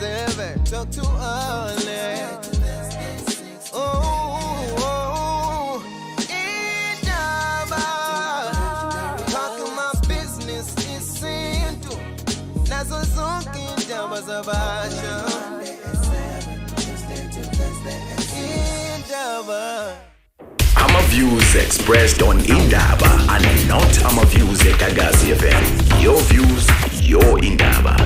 7, talk too early. Oh, Indaba. Talking my business is simple. Nazo zonke indaba zabasha. Indaba. Ama views expressed on Indaba and not Ama views at Kagasi FM. Your views, your Indaba.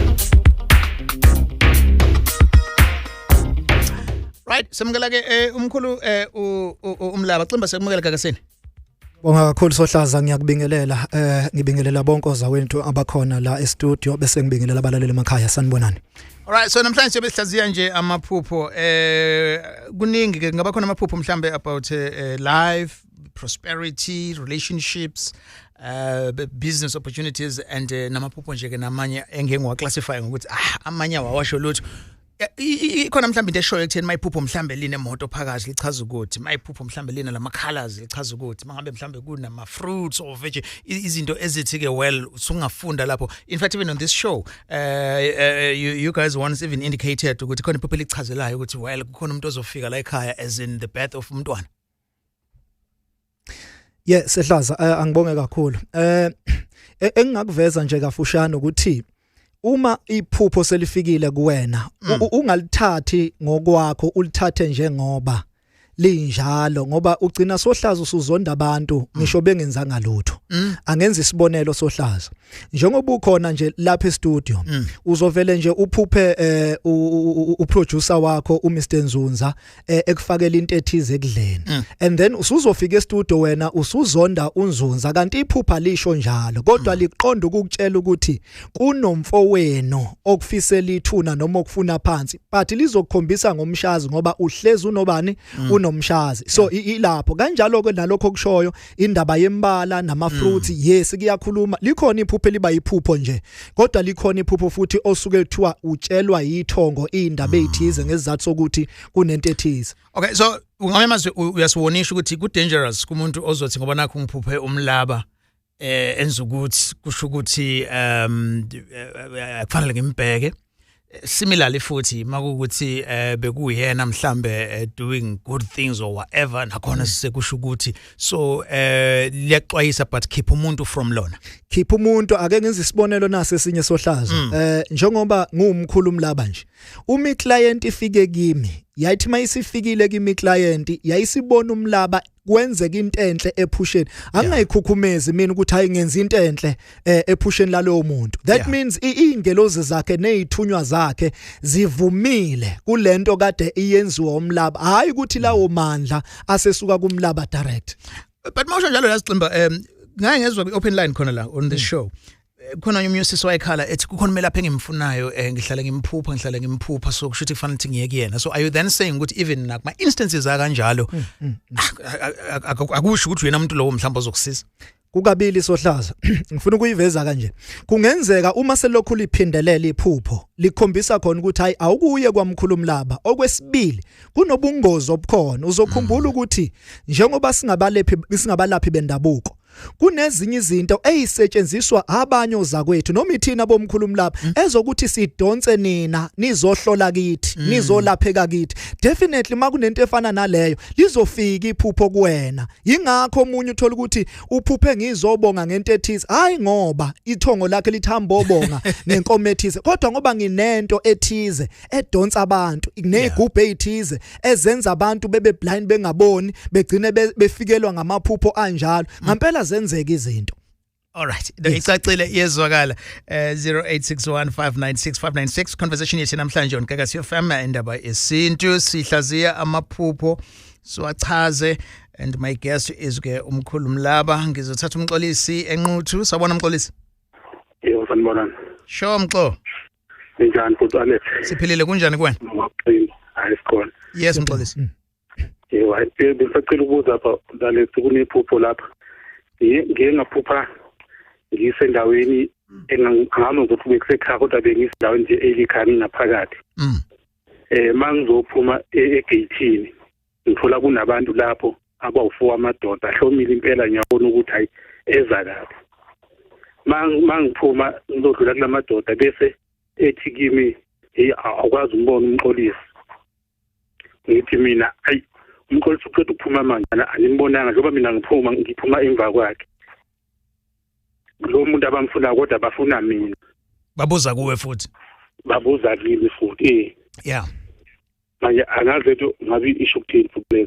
Right, samukela ke umkhulu umlaba cimba sekumukela Gagasini. Bonga kakhulu Sohlaza ngiyakubingelela ngibingelela bonke ozawethu abakhona la e-studio bese ngibingelela abalaleli emakhaya sanibonani. Alright, so namhlanje siyobe sihlaziya nje amaphupho kuningi ke ngaba khona amaphupho mhlambe about life, prosperity, relationships, business opportunities and namaphupho nje ke namanye engengiwa classify ngokuthi amanye awasho lutho. Ikhona mhlambe into eshoyo ekutheni mayiphupho mhlambe line emoto phakathi lichaza ukuthi mayiphupho mhlambe line lama colors lichaza ukuthi mangabe mhlambe kunama fruits or veg izinto ezithi ke well usungafunda lapho. In fact even on this show you guys once even indicated ukuthi khona iphupho lichazelayo ukuthi well kukhona umuntu ozofika la ekhaya as in the birth of umntwana. Yeah, Sehlaza angibonge kakhulu. Engingakuveza nje kafushane ukuthi uma iphupho selifikile kuwena ungalithathi ngokwakho ulithathe njengoba linjalo ngoba ugcina Sohlaza usuzonda abantu ngisho bengenzanga lutho angenza isibonelo Sohlaza njengoba ukhona nje lapha e-studio uzovele nje uphuphe uproducer wakho uMr Nzunza ekufakela into ethize ekudleni and then usuzofika e-studio wena usuzonda uNzunza kanti iphupha lisho njalo kodwa liqonda ukukutshela ukuthi kunomfowenu okufisela ithuna noma okufuna phansi but lizokukhombisa ngomshazi ngoba uhlezi unobani unomshazi so ilapho kanjalo ke nalokho kushoyo indaba yembala nama fruits yes kuyakhuluma likhona iphupho liba yiphupho nje kodwa likhona iphupho futhi osuke kuthiwa utshelwa yithongo indaba ezithize ngesizathu sokuthi kunento ethize. Okay, so ungamemazi uyasiwonisha ukuthi ku dangerous kumuntu ozothi ngoba nakho ngiphuphe umlaba enza ukuthi kusho ukuthi akufanele ngimbheke. Similarly futhi makukuthi bekuyena mhlambe doing good things or whatever nakhona sisekusho ukuthi so liyaxwayisa but keep umuntu from lona. Keep umuntu ake ngenza isibonelo nase esinye Sohlaza njengoba ngumkhulu umlaba nje uma iclient ifike kimi yayithi mayisifikile kimi iclient yayisibona umlaba kwenzeka into enhle ephusheni angayikhukhumezi mina ukuthi hayi ngenza into enhle ephusheni lalowo muntu that means iingelozi zakhe nezithunywa zakhe zivumile kulento kade iyenziwa umlaba hayi ukuthi lawo mandla asesuka kumlaba direct. But mawusho njalo lasicimba ngaye ngezwe open line khona la on the show khona umyusisi wayekhala ethi kukhona melapha engimfunayo ngihlala ngimphupha so kusho ukuthi kufanele ukuthi ngiyeke yena so are you then saying ukuthi even nakuma instances akanjalo akusho ukuthi wena umuntu lowo mhlawumbe ozokusiza kukabili Sohlaza ngifuna ukuyiveza kanje kungenzeka uma selokhu liphindelela iphupho likhombisa khona ukuthi hayi awukuye kwamkhulu umlaba okwesibili kunobungozi obukhona uzokhumbula ukuthi njengoba singabalaphi bendabuko kunezinye izinto ezisetshenziswa abanye ozakwethu noma ithina bomkhulu umlaba ezokuthi sidonse nina nizohlola kithi nizolapheka kithi definitely makunento efana naleyo lizofika iphupho kuwena ingakho umunye uthola ukuthi uphuphe ngizobonga ngento ethize hayi ngoba ithongo lakhe lithamba obonga nenkomo ethize kodwa ngoba nginento ethize edonsa abantu negubhe ezithize ezenza abantu bebe blind bengaboni begcine befikelwa ngamaphupho anjalo ngempela zenzeka izinto. Alright, icacile yezwakala 0861596596 conversation yethu namhlanje on Gagasi FM indaba esintu sihlaziya amaphupho siwachaze and my guest is ke umkhulu umlaba ngizothatha umxolisi enquthu sabona umxolisi. Yebo sanibonani. Sho mxo. Njani futhi Alex? Siphilile kunjani kuwena? Hayi sikhona. Yes mxolisi. Yebo besacela ukubuza lapha Alex kunephupho lapha. Ngeke ngaphupha ngisendaweni engihamba ukuthi bekusekhaya kodwa bengisendaweni nje elikhaya ngaphakathi. Mangizophuma egate ngithola kunabantu lapho abawu4 amadoda ahlomile impela ngiyabona ukuthi hayi eza lapho. Mangiphuma ngizodlula kulamadoda bese ethi kimi awukwazi umbona umxolisi ngithi mina ayi umxolisi uqeda ukuphuma manje animbonanga njengoba mina ngiphuma emva kwakhe lo muntu abamfuna kodwa bafuna mina babuza kuwe futhi babuza kimi futhi yeah manje angazi ukuthi ngabe isho ukuthini futhi.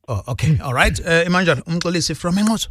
Oh okay all right Imanjalo umxolisi from Enquthu.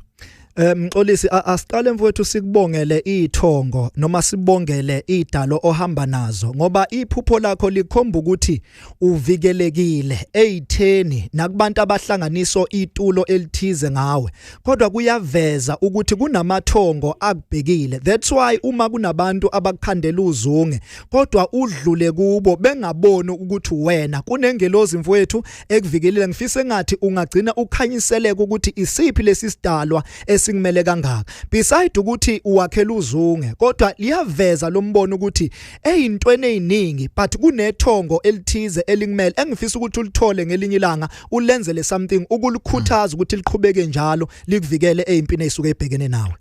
Mxolisi asiqale mfowethu sikubongele ithongo noma sibongele idalo ohamba nazo ngoba iphupho lakho likhomba ukuthi uvikelekile eyitheni nakubantu abahlanganiso itulo elithize ngawe kodwa kuyaveza ukuthi kunamathongo akubhekile. That's why uma kunabantu abakukhandela uzunge kodwa udlule kubo bengaboni ukuthi wena kunengelozi mfowethu ekuvikelile. Ngifisa engathi ungagcina ukhanyiseleka ukuthi isiphi lesi sidalwa singimele kangaka beside ukuthi uwakhela uzunge kodwa liyaveza lo mbono ukuthi eyintweni eziningi but kunethongo elithize elingimele engifisa ukuthi ulithole ngelinye ilanga ulenzele something ukulukhuthaza ukuthi liqhubeke njalo likuvikele ezimpini ezisuke ebhekene nawe.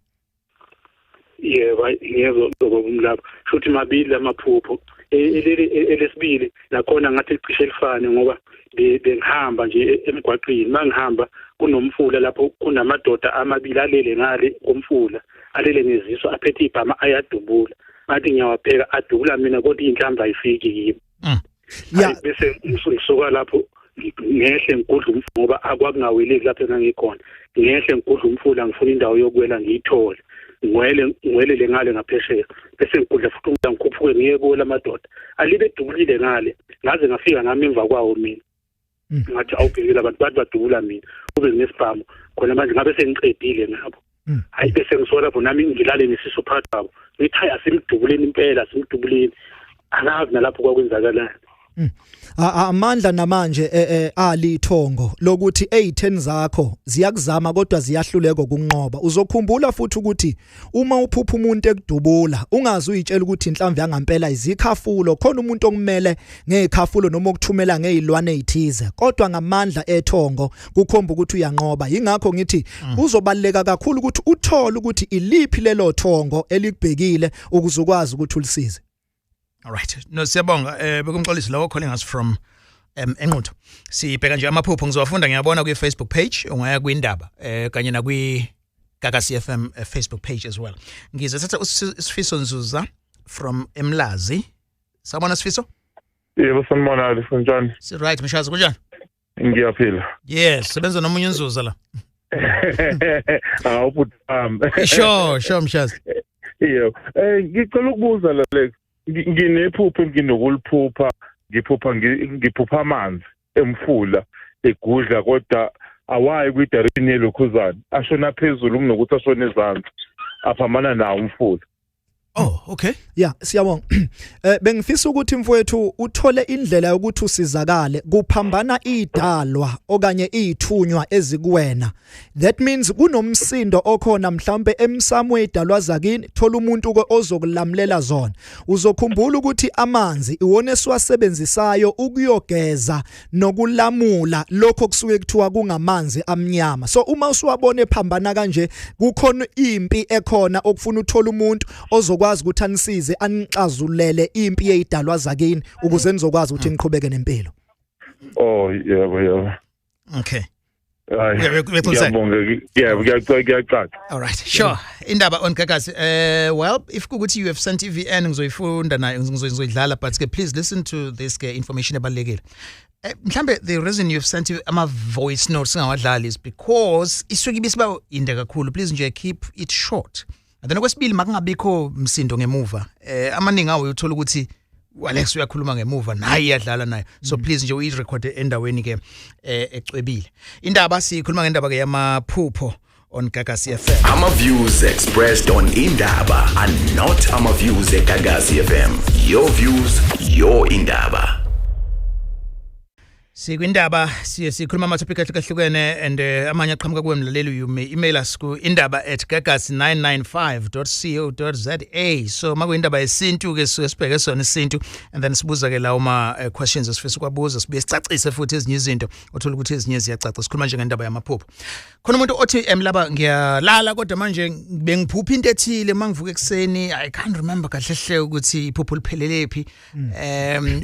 Yebo ngiyezwa ngokumlapha futhi mabili amaphupho elesibili nakhona ngathi cishe elifane ngoba bengihamba nje emgwaqeni mangihamba kunomfula lapho kunamadoda amabili alele ngale komfula alele ngeziso aphethe ibhama ayadubula bathi ngiyawapheka adubula mina kodwa inhlamba ayifiki kimi bese ngisuka lapho ngehle ngikudla umfula ngoba akwakungaweleki lapho engangikhona ngehle ngikudla umfula ngifuna indawo yokuwela ngiyithole ngwele ngale ngaphesheya bese ngikudla futhi ngikhuphuke ngiye kola madoda alibe dubulile ngale ngaze ngafika ngami emva kwawo mina ngathi awubhekile abantu bathi badubula mina kube nesibhamu khona manje ngabe sengiqedile ngabo hayi bese ngisola lapho nami ngilale nesiso phakathi kwabo ngithi hayi asimdubuleni impela simdubuleni angazi nalapho kwakwenzakalayo. Amandla namanje alithongo lokuthi eyitheni zakho ziyakuzama kodwa ziyahluleka ukunqoba. Uzokhumbula futhi ukuthi uma uphupha umuntu ekudubula ungazi uyitshela ukuthi inhlamvu yangampela izikhafulo khona umuntu okumele ngezikhafulo noma ukuthumela ngezilwane ezithize kodwa ngamandla ethongo kukhomba ukuthi uyanqoba. Yingakho ngithi kuzobaleka kakhulu ukuthi uthole ukuthi iliphi lelo thongo elikubhekile ukuze ukwazi ukuthi ulisize. All right. No siyabonga bekumxolisi lawo calling us from Enquthu. Sibheka nje amaphupho ngizowafunda ngiyabona ku Facebook page ungaya kuindaba kanye na kwi Gagasi FM Facebook page as well. Ngizothatha uSifiso Nzuza from Emlazi. Sabona Sifiso? Yebo sanibona lifunjani? Si right Mshazi kunjani? Ngiyaphila. Yes, sebenza nomunye Nzuza la. Awuphutha. Sure Mshazi. Yebo. Ngicela ukubuza la Lex. Nginephupho nginokuliphupha ngiphupha amanzi emfula egudla kodwa awayi kwidirection yelokhuzana ashona phezulu kunokuthi ashona ezantsi aphamana nawo umfula. Oh okay yeah siyabonga. Bengifisa ukuthi mfowethu uthole indlela yokuthi usizakale kuphambana idalwa okanye izithunywa ezikuwena. That means kunomsindo okhona mhlambe emsamo edalwa zakini thola umuntu ozokulamulela zona. Uzokhumbula ukuthi amanzi iwona siwasebenzisayo ukuyogeza nokulamula lokho kusuke kuthiwa kungamanzi amnyama. So uma usuwabona ephambana kanje kukhona impi ekhona okufuna uthola umuntu ozokwazi ukuthi anisize anixazulele impi yeyidalwa zakini ukuze nizokwazi ukuthi niqhubeke nempilo. Oh yebo. Okay. Ngiyaqala. All right. Sure. Indaba on Gagasi. Well, if kukuthi you have sent TVN ngizoyifunda nayo ngizoyidlala but please listen to this information ebalekile. Mhlambe the reason you've sent ama voice notes singawadlali is because isuke ibisiba inde kakhulu. Please nje keep it short. And then okwesibili makungabikho msindo ngemuva. Amaningi awo uthola ukuthi Alex uyakhuluma ngemuva naye iyadlala naye. So please nje uyirecord endaweni ke ecwebile. Indaba sikhuluma ngendaba ke yamaphupho on Gagasi FM. Ama views expressed on Indaba are not ama views at Gagasi FM. Your views, your Indaba. Sikwindaba sikhuluma ama-topic ahlukahlukene and amanye aqhamuka kuwe mlaleli you may email us ku indaba@gagas995.co.za. so makuyindaba yesintu ke sibheke sona isintu and then sibuza ke lawo questions esifisa ukwabuza sibe sicacise futhi ezinye izinto othola ukuthi ezinye ziyacaca. Sikhuluma nje ngendaba yamaphupho. Khona umuntu othi laba ngiyalala kodwa manje bengiphupha into ethile mangivuka ekseni I can't remember kahle hle ukuthi iphupho liphelele phi.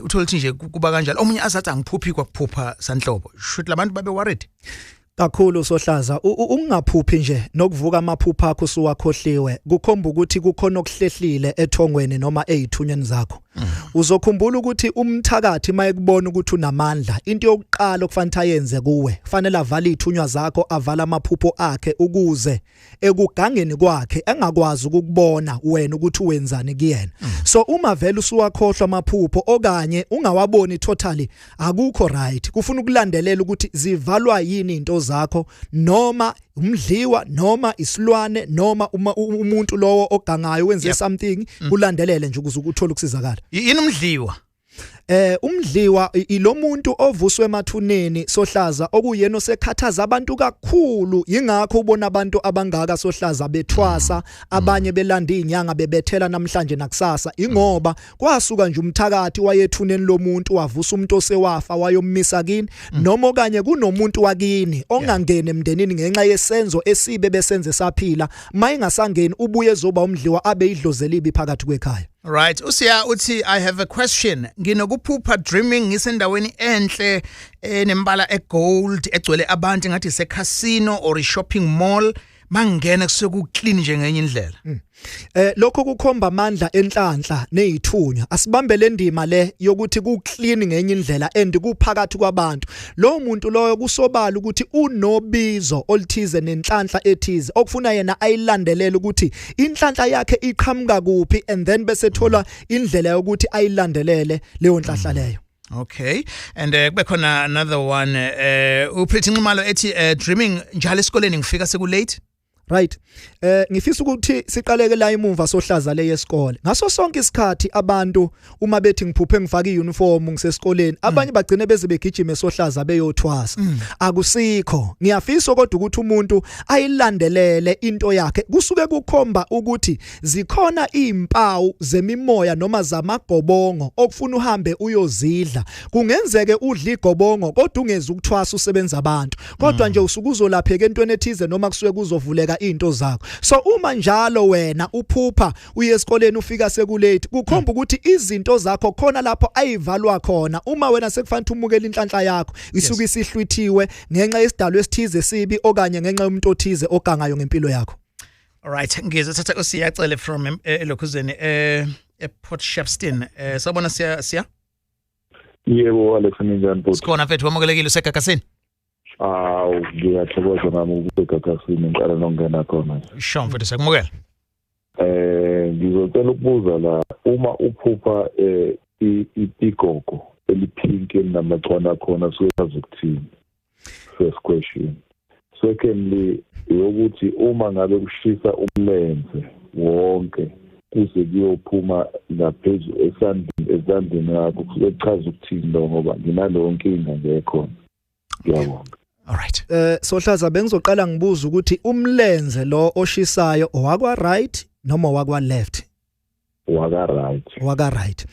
Uthola ukuthi nje kuba kanjalo omunye azathi angiphuphi kwaphupha sanhlobo. Should labantu babe worried? Kakhulu Sohlaza ungaphuphi nje nokuvuka amaphupha akho suwakhohliwe kukhomba ukuthi kukhona okuhlehlile ethongweni noma ezithunyeni zakho. Uzokhumbula ukuthi umthakathi mayekubona ukuthi unamandla into yokuqala okufanele ayenze kuwe kufanele avale izithunywa zakho avala amaphupho akhe ukuze ekugangeni kwakhe engakwazi ukubona wena ukuthi wenzani kuyena. So uma vele usuwakhohlwa amaphupho okanye ungawaboni totally akukho right kufuna ukulandelela ukuthi zivalwa yini into zakho noma umdliwa noma isilwane noma umuntu lowo ogangayo wenze something ulandelele nje ukuze ukuthola ukusizakala. Yini umdliwa? Umdliwa ilo muntu ovuswe emathuneni Sohlaza okuyena osekhathaza abantu kakhulu ingakho ubona abantu abangaka Sohlaza bethwasa abanye belanda inyanga bebethela namhlanje nakusasa ingoba kwasuka nje umthakathi wayethuneni lomuntu wavusa umuntu osewafa wayommisa kini noma okanye kunomuntu wakini ongangene emndenini ngenxa yesenzo esibe besenze saphila mayingasangeni ubuye ezoba umdliwa abe idlozelibi phakathi kwekhaya. Right. Usiya uthi I have a question. Nginokuphupha dreaming ngisendaweni enhle enembala egold egcwele abantu ngathi ise casino or shopping mall mangena kusuku clean nje ngenye indlela. Lokho kukhomba amandla enhlanhla nezithunywa asibambe le ndima le yokuthi ku clean ngenye indlela and kuphakathi kwabantu lo muntu loyo kusobala ukuthi unobizo olithize nenhlanhla ethize okufuna yena ayilandelele ukuthi inhlanhla yakhe iqhamuka kuphi and then bese thola indlela yokuthi ayilandelele leyo nhlanhla leyo. Okay, and kube khona another one uPretty Nxumalo ethi dreaming njalo esikoleni ngifika seku late. Right. Ngifisa ukuthi siqaleke la imumva Sohlaza le yesikole. Ngaso sonke isikhathi abantu uma bethi ngiphuphe ngifaka iuniform ngisesikoleni abanye bagcine beze begijime Sohlaza beyothwasa. Akusikho. Ngiyafisa kodwa ukuthi umuntu ayilandelele into yakhe. Kusuke kukhomba ukuthi zikhona izimpawu zemimoya noma zamagobongo okufuna uhambe uyozidla. Kungenzeke udla igobongo kodwa ungeze ukuthwasa usebenza abantu. Kodwa nje usuke uzolapheka entweni ethize noma kusuke kuzovuleka into zakho. So uma njalo wena uphupha uye esikoleni ufika sekulate kukhomba ukuthi izinto zakho khona lapho ayivalwa khona uma wena sekufanele umukele inhlanhla yakho isuke isihlwithiwe ngenxa yesidalo esithize sibi okanye ngenxa yomuntu othize ogangayo ngempilo yakho. All right, ngizothatha usiyacele from elokhuzeni Port Shepstone. Sabona siya Yebo Alex njani bhuti? Sikhona mfethu wamukelekile usegagasini. Ngiyathokoza nami ukubegagasini ngicela nongena khona. Sho mfethu siyakumukela. Ngizocela ukubuza la uma uphupha igogo eliphinki elinamachwana khona suyazi ukuthini. First question. Secondly, ukuthi uma ngabe kushisa umlenze wonke kuze kuyophuma ngaphezulu esandleni yakho kuchaza ukuthini lo ngoba nginaleyo nkinga ngekhona. Ngiyabonga. All right. Sohlaza bengizoqala ngibuza ukuthi umlenze lo oshisayo owakwa right noma owakwa left? Waka right.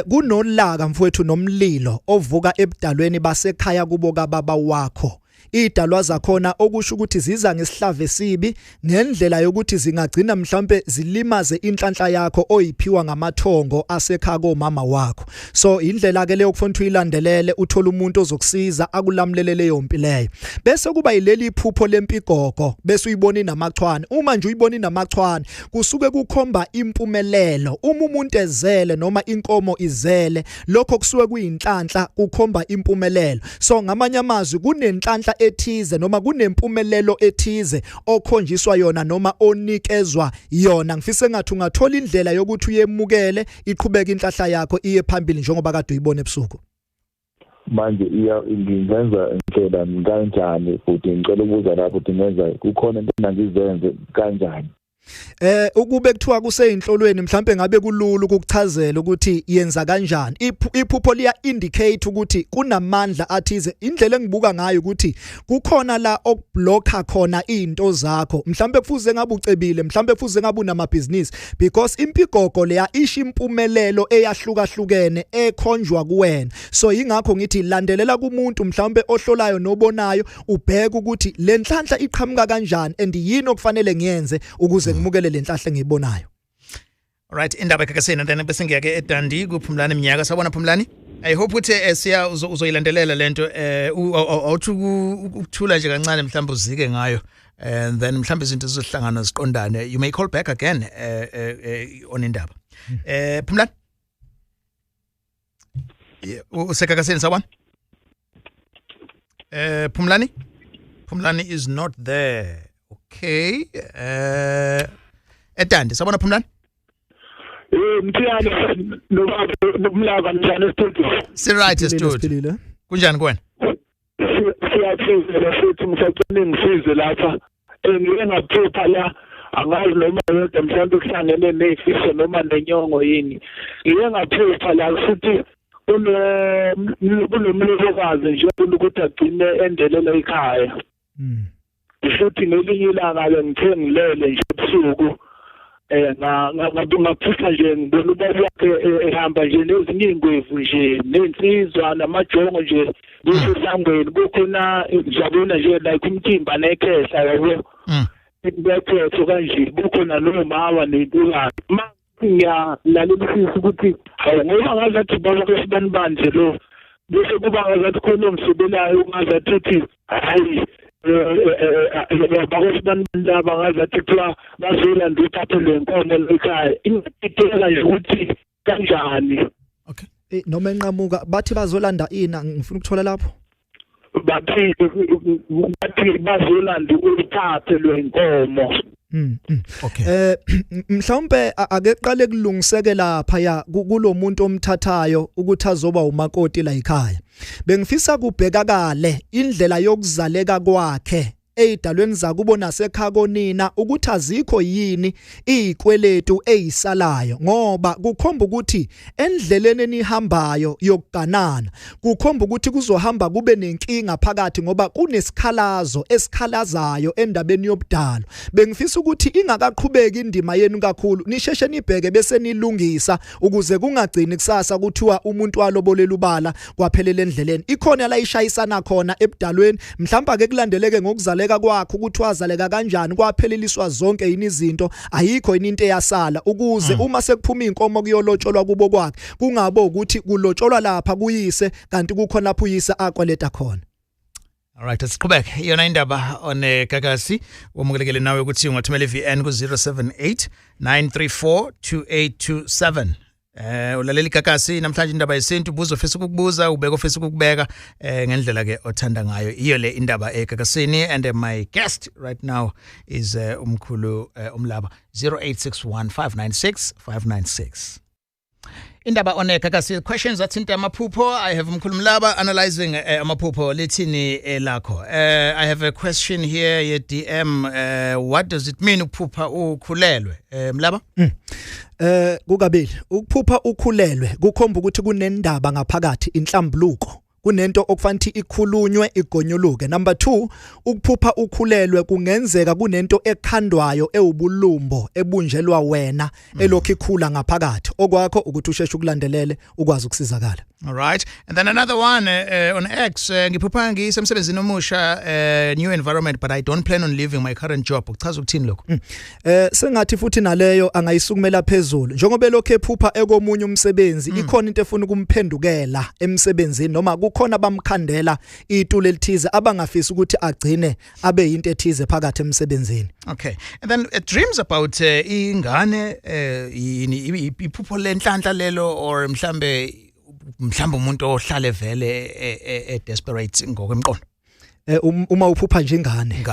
Kunolaka mfowethu nomlilo ovuka ebudalweni basekhaya kubo kababa wakho. Idalwa zakhona okusho ukuthi ziza ngesihlave sibi ngendlela yokuthi zingagcina mhlambe zilimaze inhlanhla yakho oyiphiwa ngamathongo asekhako mama wakho. So indlela ke leyo kufanele uyilandelele uthola umuntu ozokusiza akulamlelele leyo mpi leyo. Bese kuba yileli iphupho lempigogo bese uyibona namachwane. Uma nje uyibona namachwane kusuke kukhomba impumelelo. Uma umuntu ezele noma inkomo izele lokho kusuke kuyinhlanhla kukhomba impumelelo. So ngamanye amazwi kunenhlanhla ethize noma kunempumelelo ethize okhonjiswa yona noma onikezwa yona. Ngifise ngathi ungathola indlela yokuthi uyemukele iqhubeka inhlahla yakho iye phambili njengoba kade uyibona ebusuku. Manje ngingenza indlela kanjani futhi ngicela ukubuza lapho ukuthi ngenza kukhona into engizenze kanjani Ukube kuthiwa kuseyinhlolweni mhlambe ngabe kulula ukukuchazela ukuthi yenza kanjani. Iphupho liya indicate ukuthi kunamandla athize. Indlela engibuka ngayo ukuthi kukhona la okublocker khona izinto zakho. Mhlambe kufuze ngabe ucebile, mhlambe kufuze ngabe unamabhizinisi because impigogo leya isho impumelelo eyahlukahlukene ekhonjwa kuwena. So ingakho ngithi landelela kumuntu mhlambe ohlolayo nobonayo ubheka ukuthi lenhlanhla iqhamuka kanjani and yini okufanele ngiyenze ukuze ngimukele lenhlanhla engiyibonayo. Alright, indaba kakasini then bese ngiya ke eDandi kuPhumlani Mnyaka. Sawubona Phumlani. I hope ukuthi siya uzoyilandelela lento awuthi ukuthula nje kancane mhlawumbe uzike ngayo and then mhlawumbe izinto zizohlangana ziqondane. You may call back again on indaba. Phumlani. Usekakasini sawubona. Phumlani is not there. Okay. EDandi sawubona Phumlani. Mthiyane nomlava njani studio. Si right studio. Kunjani kuwena? Siyaphezela futhi msacela ngisize lapha. Ngike ngaphupha la angazi noma yedwa mhlawumbe kuhlangene nefiso noma nenyongo yini. Ngike ngaphupha la futhi kunomlokazi nje ukuthi agcine endelela ekhaya. Futhi ngelinye ilanga ngithe ngilele nje ebusuku ngaphupha nje ngibona ubaba wakhe ehamba nje nezinye ingwevu nje nensizwa namajongo nje besesangweni kukhona ngiyabona nje like umthimba nekhehla yabo bekhetho kanje kukhona nomama nentukana ngiyalalela ukuthi hayi ngoba ngazathi baba kwesibanibani nje lo bese kuba ngazathi khona umsebelayo ungazathi uthi hayi bakosibanibani ngazathi kuthiwa bazela ndithathe le nkomo ekhaya ingitheka nje ukuthi kanjani. Okay. Noma enqamuka bathi bazolanda ina ngifuna ukuthola lapho. Bathi bazolanda uthathe le nkomo. Okay. Mhlawumbe ake qale kulungiseke lapha ya kulomuntu omthathayo ukuthi azoba umakoti la ekhaya. Bengifisa kubheka kale indlela yokuzaleka kwakhe eyidalweni zakubo nasekhakonina ukuthi azikho yini izikweletu ezisalayo ngoba kukhomba ukuthi endleleni enihambayo yokuganana kukhomba ukuthi kuzohamba kube nenkinga phakathi ngoba kunesikhalazo esikhalazayo endabeni yobudalo. Bengifisa ukuthi ingakaqhubeki indima yenu kakhulu nisheshe nibheke bese nilungisa ukuze kungagcini kusasa kuthiwa umuntu walobolela ubala kwaphelele endleleni. Ikhona la ishayisana khona ebudalweni mhlawumbe ake kulandeleke ngokuzala kwakho ukuthi wazaleka kanjani kwapheleliswa zonke yini izinto ayikho yini into eyasala ukuze uma sekuphuma inkomo kuyolotsholwa kubo kwakhe kungabo ukuthi kulotsholwa lapha kuyise kanti kukhona lapho uyise aqweleta khona. Alright, asiqhubeke yona indaba on Gagasi womukelekele nawe ukuthi ungathumela iVN ku 078 934 2827. Ulalela Gagasi namhlanje indaba yesintu ubuzo ofisa ukukubuza ubeka ofisa ukubeka ngendlela ke othanda ngayo iyo le indaba eGagasini and my guest right now is umkhulu umlaba 0861596596. Indaba on Gagasi questions athinta amaphupho. I have umkhulu Mlaba analyzing amaphupho lethini lakho. I have a question here ye DM. What does it mean ukuphupha ukhulelwe Mlaba? Kukabili ukuphupha ukhulelwe kukhomba ukuthi kunendaba ngaphakathi inhlambuluko kunento okufanele ikhulunywe igonyuluke. Number 2 ukuphupha ukhulelwe kungenzeka kunento ekhandwayo ewubulumbo ebunjelwa wena elokhu ikhula ngaphakathi okwakho ukuthi usheshe ukulandelele ukwazi ukusizakala. All right, and then another one on X ngiphupha ngisemsebenzini omusha new environment but I don't plan on leaving my current job. Uchaza ukuthini lokho? Sengathi futhi naleyo angayisukumela phezulu njengoba lokho ephupha ekomunye umsebenzi ikhona into efuna ukumphendukela emsebenzini noma kukhona bamkhandela itulo elithize abangafisa ukuthi agcine abe into ethize phakathi emsebenzini. Okay, and then dreams about ingane yini iphupho lenhlanhla lelo or mhlambe umuntu ohlale vele desperate ngokwemqondo. Uma uphupha nje ingane.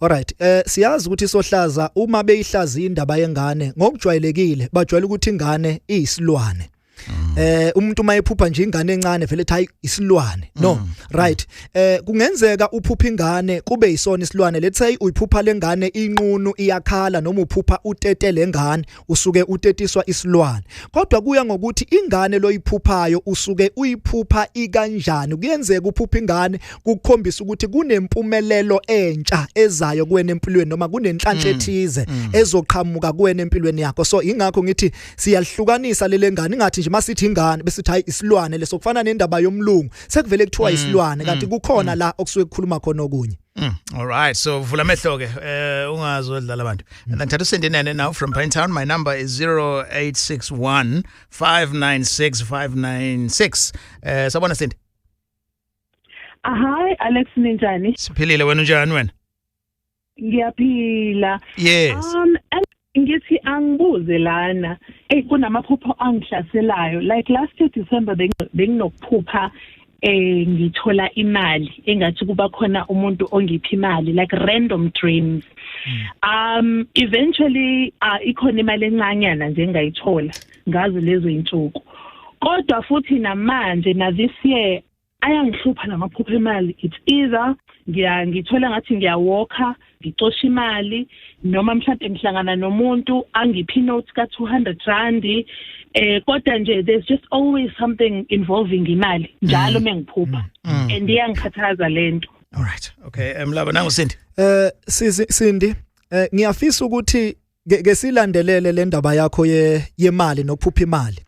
Alright, siyazi ukuthi sohlaza uma beyihlaza indaba yengane ngokujwayelekile bajwayela ukuthi ingane iyisilwane. Umuntu mayephupha nje ingane encane vele ethi hayi isilwane no right kungenzeka uphupha ingane kube isona isilwane let's say uyiphupha lengane inqunu iyakhala noma uphupha utete lengane usuke utetiswa isilwane kodwa kuya ngokuthi ingane loyiphuphayo usuke uyiphupha ikanjani kuyenzeka uphupha ingane kukukhombisa ukuthi kunempumelelo entsha ezayo kuwena empilweni noma kunenhlanhla ethize ezoqhamuka kuwena empilweni yakho so ingakho ngithi siyalihlukanisa lele ngane ingathi nje masithi ingane bese hayi isilwane leso kufana nendaba yomlungu sekuvele kuthiwa isilwane kanti kukhona la okusuke kukhuluma khona okunye all right so vula mehlo ke ungazodlala abantu ngithatha usendinene now from Pinetown my number is 0861 596 596 sabona sendi hi Alex ninjani siphilile wena unjani wena ngiyaphila yes ngithi angibuze lana kunamaphupho angihlaselayo like last year December benginokuphupha ngithola imali engathi kuba khona umuntu ongipha imali like random dreams eventually ikhona imali encanyana nje engayithola ngazi lezo insuku kodwa futhi namanje na this year ayangihlupha lamaphupho emali it's either ngithola ngathi ngiyawalka ngicosha imali noma mhlawumbe ngihlangana nomuntu angiphi note ka 200 rand kodwa nje there's just always something involving imali njalo mengiphupha and iyangikhathaza lento all right okay mlaba nangu Sindi Sindi ngiyafisa ukuthi ngesilandelele le ndaba yakho yemali nokuphupha imali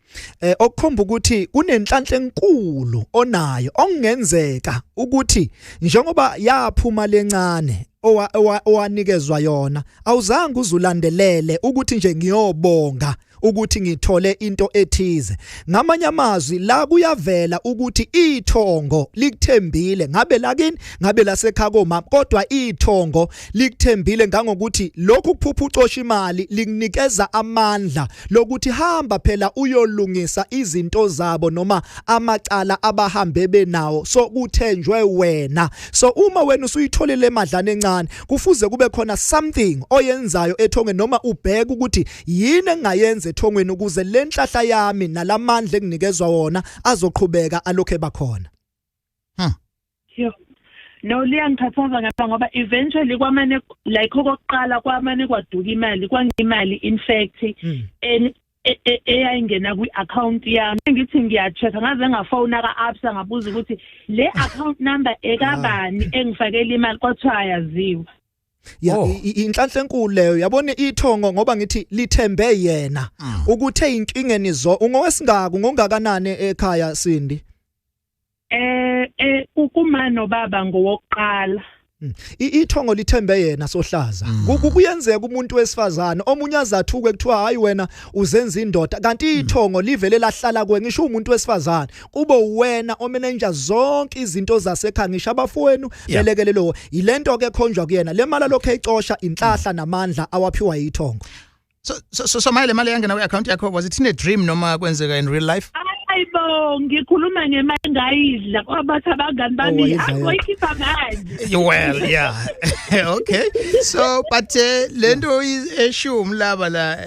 okukhomba ukuthi kunenhlanhla enkulu onayo okungenzeka ukuthi njengoba yaphuma lencane owanikezwa yona awuzange uzulandelele ukuthi nje ngiyobonga ukuthi ngithole into ethize ngamanye amazwi la kuyavela ukuthi ithongo likuthembile ngabe lakini ngabe lasekhakoma kodwa ithongo likuthembile ngangokuthi lokhu kuphupha ucosha imali likunikeza amandla lokuthi hamba phela uyolungisa izinto zabo noma amacala abahambe benawo so kuthenjwe wena so uma wena usuyitholile emadlana encane kufuze kube khona something oyenzayo ethongweni noma ubheka ukuthi yini engayenza ethongweni ukuze lenhlahla yami nalamandla enginikezwa wona azoqhubeka alokho ebakhona no liyangikhathaza ngoba eventually kwamane like okokuqala kwamane kwaduka imali kwangimali in fact eyayingena kwi-account yami ngithi ngiya-check ngaze ngafona ka-absa ngabuza ukuthi le account number ekabani engifakela imali kwathiwa ayaziwa inhlanhla enkulu leyo yabona ithongo ngoba ngithi lithembe yena ukuthi einkingeni ungowesingaka ungongakanani ekhaya Sindi ukuma nobaba ngowokuqala ithongo lithembe yena sohlaza kuyenzeka umuntu wesifazana omunye azathuke kuthiwa hayi wena uzenza indoda kanti ithongo livele lahlala kuwe ngisho umuntu wesifazana kube wena omeneja zonke izinto zasekhaya ngisho abafowenu belekelelo ilento ke khonjwa kuyena le mali lokho ecosha inhlahla namandla awaphiwa yithongo so manje le mali yangena kwi-account yakho was it in a dream noma kwenzeka in real life hayibo ngikhuluma ngemali engayidla kwabathi abangani bami ayikhipha manje well yeah okay so but lento eshum laba la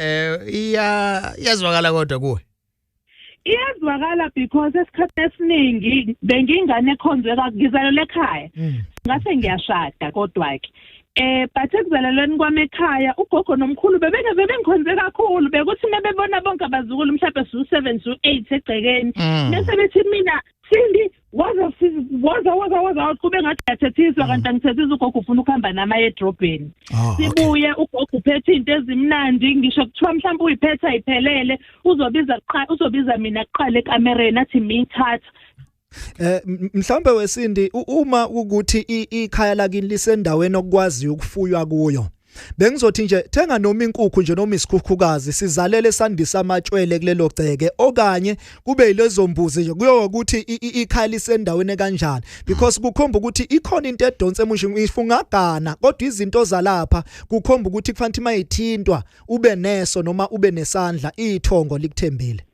iyazwakala kodwa kuwe iyazwakala because esikhathi esiningi bengingane ekhonzeka ngizalele ekhaya ngase ngiyashada kodwa ke but ekuzalelweni kwami ekhaya ugogo nomkhulu bengikhonze kakhulu bekuthi bebona bonke abazukulu mhlawumbe su7 su8 egcekeni bese bethi mina Sindi waza kube ngathi yathethiswa kanti angithethiswa ugogo ufuna ukuhamba nama edrobheni sibuye ugogo uphethe into ezimnandi ngisho kuthiwa mhlawumbe uyiphetha ayiphelele uzobiza mina kuqala ekamereni athi mithatha mhlambe weSindi uma ukuthi ikhaya lakini lisendaweni okwazi ukufuywa kuyo bengizothi nje thenga noma inkukhu nje noma isikhukhukazi sizalele sandisa amatshwele kulelo gceke okanye kube yilezo mbuzi nje kuyo ukuthi ikhaya lisendaweni kanjani because kukhomba ukuthi ikhona into edonse emusho ifungagana kodwa izinto zalapha kukhomba ukuthi kufanele mayithintwa ube neso noma ube nesandla ithongo likuthembile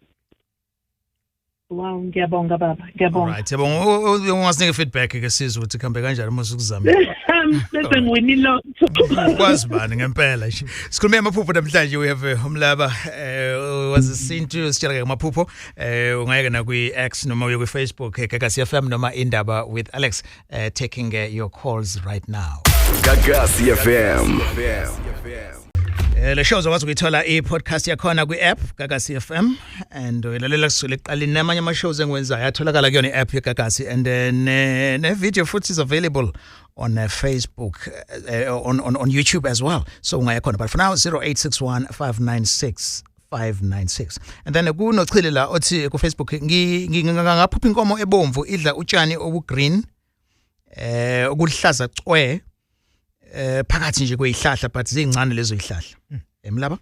Wow, ngiyabonga baba, ngiyabonga. Alright, yabonga ungasinike feedback ke sizwe ukuthi kambe kanjani uma usukuzamile. Bese ngiwinilo. Kwazi bani ngempela nje. Sikhuluma amaphupho namhlanje we have Umlaba wazisintu sitshela ke amaphupho ungayeke na kwi X noma uye kwi Facebook Gagasi FM noma Indaba with Alex taking your calls right now. Gagasi FM. Le show zokwazi ukuyithola i-podcast yakhona kwi-app Gagasi FM and ilalela kusukela ekuqaleni namanye ama-shows engwenzayo atholakala kuyona i-app yeGagasi and ne-video futhi is available on Facebook on YouTube as well, so ungaya khona, but for now 0861 596 596 and then kunochile la othi ku Facebook ngingaphupha inkomo ebomvu idla utshani obu-green okuluhlaza cwe phakathi nje kweyihlahla but zincane lezo ihlahla. Emlaba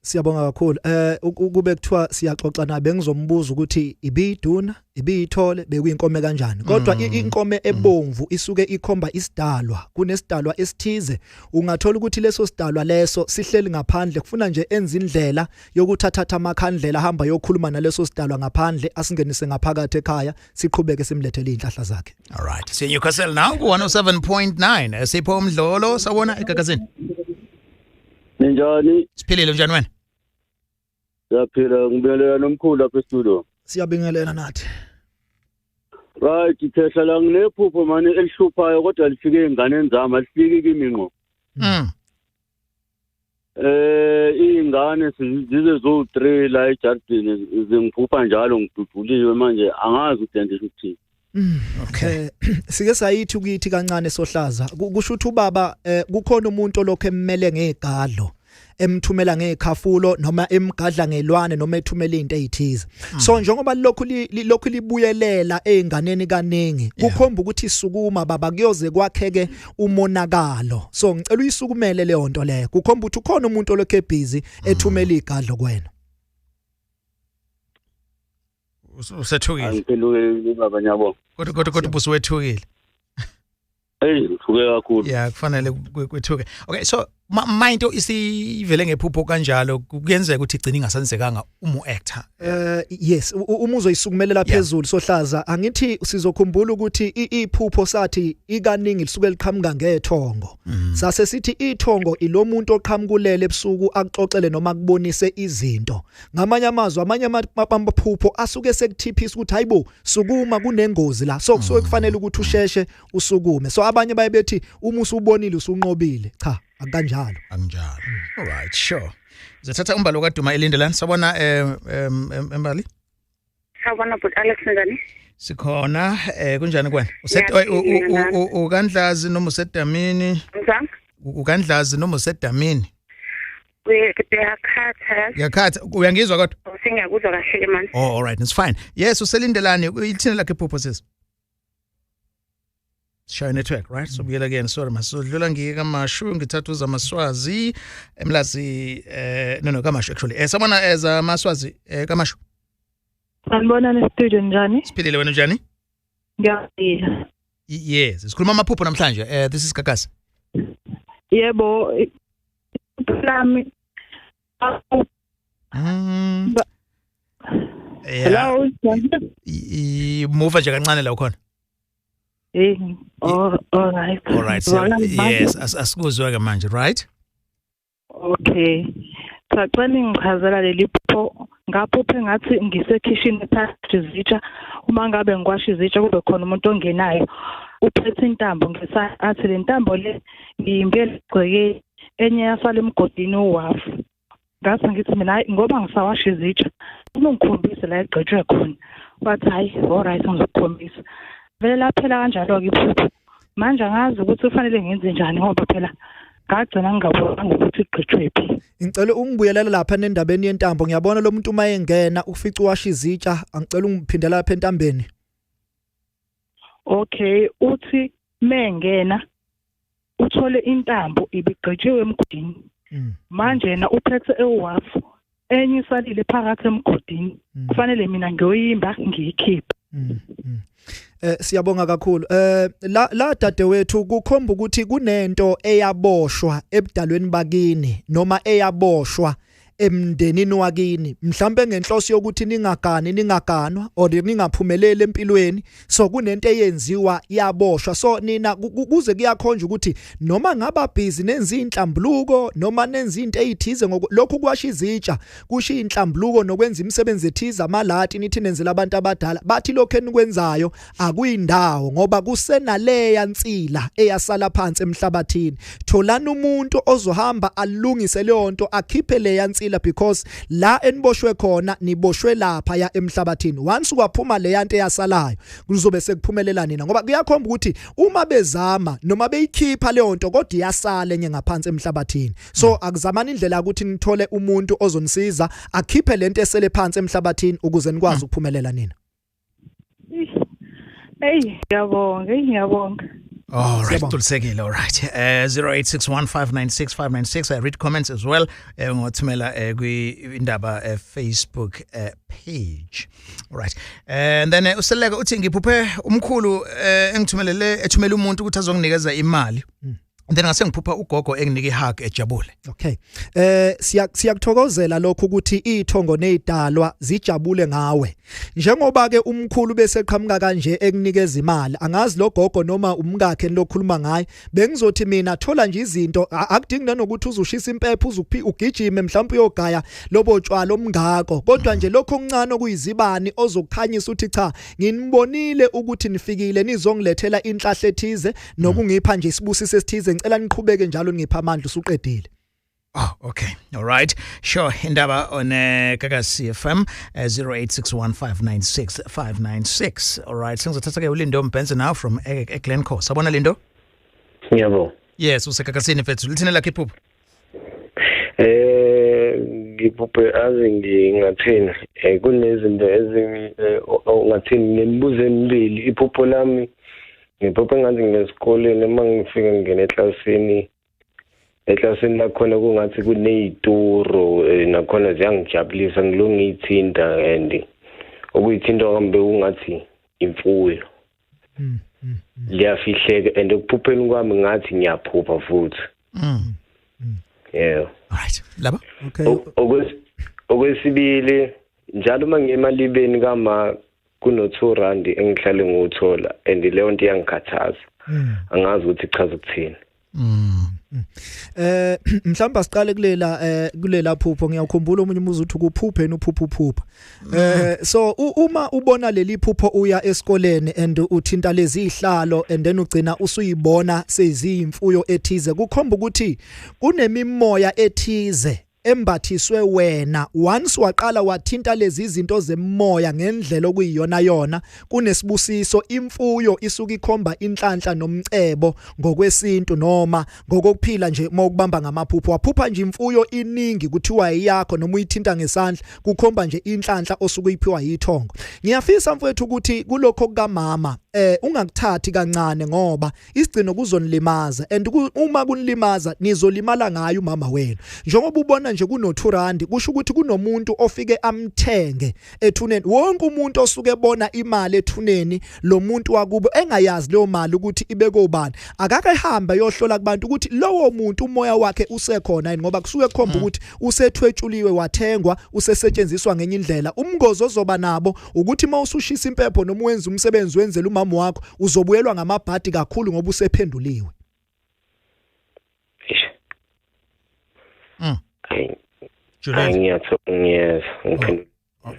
Siyabonga kakhulu. Ukube kuthiwa siyaxoxa nabe ngizombuza ukuthi ibiduna, ibiyithole bekuyinkomo kanjani. Kodwa inkomo ebomvu isuke ikhomba isidalwa. Kunesidalwa esithize. Ungathola ukuthi leso sidalwa leso sihleli ngaphandle kufuna nje enza indlela yokuthatha amakhandlela ahamba yokhuluma naleso sidalwa ngaphandle asingenise ngaphakathi ekhaya siqhubeke simlethele inhlahla zakhe. All right. See you Newcastle now ku 107.9. Sipho umdlolo sawona eGagazini. Ninjani? Siphilile njani wena? Siyaphila ngibeleka nomkhulu lapha e-studio. Siyabingelela nathi. Right, ithehla la nginephupho manje elihluphayo kodwa lifike enganeni zami alifiki kimi ngqo. Ingane sizize zo 3 la ejardini zingiphupha njalo ngiduduliwe manje angazi ukuthi ngisho ukuthini. Okay. Sike sayithi ukithi kancane sohlaza. Kusho ukuthi ubaba kukhona umuntu lokho emmele ngegadlo. Emthumela ngekhafulo noma emgadla ngelwane noma ethumela izinto ezithize. So njengoba lokhu libuyelela einganeni kaningi kukhomba ukuthi isukuma baba kuyoze kwakheke umonakalo. So ngicela uyisukumele leyo nto leyo. Kukhomba ukuthi ukhona umuntu olokho ebusy ethumela igadlo kwena. Usethukile. Angiphendule baba nyabo. Kodwa buswethukile. Ngithuke kakhulu. Yeah, kufanele kwethuke. Okay, so into isivele ngephupho kanjalo kuyenzeka ukuthi igcina ingasenzekanga actor. Yes, umuzo isukumelela phezulu sohlaza. Angithi sizokhumbula ukuthi iphupho sathi ikaningi lisuke liqhamuka ngethongo. Sase sithi ithongo ilomuntu oqhamukulele ebusuku akuxoxele noma kubonise izinto. Ngamanye amazwi amanye amaphupho asuke sekuthiphisa ukuthi hayibo sukuma kunengozi la. So kusuke kufanele ukuthi usheshe usukume. So abanye bayebethi uma usubonile usunqobile. Cha, akanjalo. Anjalo. All right, sure. Zathatha umbalo kaDuma elindelana sabona embali. Sabona but Alex njani? Sikhona kunjani kwena? Ukandlazi noma usedamini? Ngizang? Ukandlazi noma usedamini? Yakhatha. Uyangizwa kodwa? Sengiyakuzwa kahle manje. Oh, all right, it's fine. Yes, uselindelani ithina lakhe iphupho sisi. Share network, right? So buyela again, sorry masodlula ngikamashu ngithatha uzamaswazi emlazi no kamashu actually. Sabona eza maswazi kamashu. Sanibona ne studio njani? Siphilile wena njani? Ngiyabonga. Yes, sikhuluma amaphupho namhlanje. This is Gagasi. Yebo. Lami. Hello. Move nje kancane la ukhona. All right. All right. So, yes, asikuzwe ke manje, right? Okay. Sacela ngichazela leli phupho. Ngaphupha ngathi ngisekitchen ephakathi izitsha. Uma ngabe ngikwasha izitsha kube khona umuntu ongenayo. Uphethe intambo ngesathi le ntambo le ngiyimbele gceke enye yasala emgodini owafu. Ngathi ngithi mina ngoba ngisawasha izitsha ungikhombise la egqetshwe khona. Bathi hayi, all right ngizokukhombisa. Vele laphela kanjalo ke iphupho. Manje angazi ukuthi kufanele ngenze njani ngoba phela ngagcina ngingabona ukuthi igqitshwe phi. Ngicela ungibuyelela lapha nendabeni yentambo. Ngiyabona lo muntu uma engena ufica uwasha izitsha, angicela ungiphindela lapha entambeni. Okay, uthi mengena uthole intambo ibigqitshiwe emgodini. Manje yena uphethe ewafu enye isalile phakathi emgodini. Kufanele mina ngiyoyimba ngiyikhiphe. Siyabonga kakhulu. La dadewethu kukhomba ukuthi kunento eyaboshwa ebudalweni bakini noma eyaboshwa emndenini wakini mhlambe ngenhloso yokuthi ningaganwa or ningaphumeleli empilweni so kunento eyenziwa yaboshwa so nina kuze kuyakhonja ukuthi noma ngaba busy nenza inhlambuluko noma nenza into ezithize lokhu kwasha izitsha kusho inhlambuluko nokwenza imisebenzi ethize amalati nithi nenzela abantu abadala bathi lokho enikwenzayo akuyindawo ngoba kusenaleya nsila eyasala phansi emhlabathini tholana umuntu ozohamba alungise leyo nto akhiphe leya nsila because la eniboshwe khona niboshwe lapha ya emhlabathini once kwaphuma leya nto eyasalayo kuzobe sekuphumelela nina ngoba kuyakhomba ukuthi uma bezama noma beyikhipha leyo nto kodwa iyasala enye ngaphansi emhlabathini so akuzamana indlela ukuthi nithole umuntu ozonisiza akhiphe lento esele phansi emhlabathini ukuze nikwazi ukuphumelela nina. Ngiyabonga. All right, Tulsekile, all right. 0861596596. I read comments as well. Ngothumela kwindaba Facebook page. All right. And then useleka uthi ngiphuphe umkhulu ethumela umuntu ukuthi azonginikeza imali. Then ngase ngiphupha ugogo enginike ihug ejabule. Okay. Siyakuthokozela lokho ukuthi ithongo nezidalwa zijabule ngawe. Njengoba ke umkhulu bese qhamuka kanje ekunikeza imali. Angazi lo gogo noma umkakhe lokhuluma ngaye. Bengizothi mina thola nje izinto akudingi nanokuthi uzushisa impepho ugijime mhlawumbe uyogaya lobo tshwala omngako. Kodwa nje lokho okuncane okuyizibani ozokukhanyisa uthi cha nginibonile ukuthi nifikile nizongilethela inhlahle ethize nokungipha nje isibusise esithize ngicela niqhubeke njalo ngipha amandla usuqedile. Oh, okay. All right. Sure. Indaba on Gagasi FM 0861596596. All right. Sengizothatha ke uLindo Mbenze now from Glencoe. Sabona Lindo? Yebo. Yes, useGagasini mfethu. Lithina lakhe iphupho. Ngiphuphe azingingathini kunezinto ngathini nemibuzo emibili iphupho lami ngiphuphe ngathi ngesikoleni uma ngifika ngene eklasini lakhona kungathi kunezituro nakhona ziyangijabulisa ngilungithinta and okuyithinta kambe kungathi imfuyo liyafihleka and ukuphupheni kwami ngathi ngiyaphupha futhi yeah. All right. Laba? Okay. Okwesibili njalo mangemalibeni kama kuno2 rand engihlale nguthola and leyo nto iyangikhathaza angazi ukuthi ichaza ukuthini. Mhlamba siqale kulela phupho ngiyakhumbula umunye umuzi uthi kuphupheni uphupha. So uma ubona leli phupho uya esikoleni and uthinta lezi ihlalo and then ugcina usuyibona seziyimfuyo ethize kukhomba ukuthi kunemimoya ethize embathiswe wena once waqala wathinta lezi izinto zemoya ngendlela okuyiyona yona kunesibusiso imfuyo isuka ikhomba inhlanhla nomcebo ngokwesintu noma ngokuphila nje mawukubamba ngamaphupho waphupha nje imfuyo iningi kuthiwa iyakho noma uyithinta ngesandla kukhomba nje inhlanhla osuke iphiwa yithongo. Ngiyafisa mfowethu ukuthi kulokho kukamama ungakuthathi kancane ngoba isigcino kuzonilimaza and uma kunilimaza nizolimala ngayo umama wenu njengoba ubona nje kuno2 rand kusho ukuthi kunomuntu ofike amthenge ethuneni wonke umuntu osuke ebona imali ethuneni lo muntu wakubo engayazi leyo mali ukuthi ibeke ubani akake hamba yohlola kubantu ukuthi lowo muntu umoya wakhe usekhona yini ngoba kusuke kukhomba ukuthi usethwetshuliwe wathengwa usesetshenziswa ngenye indlela umngozo ozoba nabo ukuthi mawusushisa impepho noma wenza umsebenzi wenzela umama wakho uzobuyelwa ngamabhadi kakhulu ngoba usephenduliwe. Yes.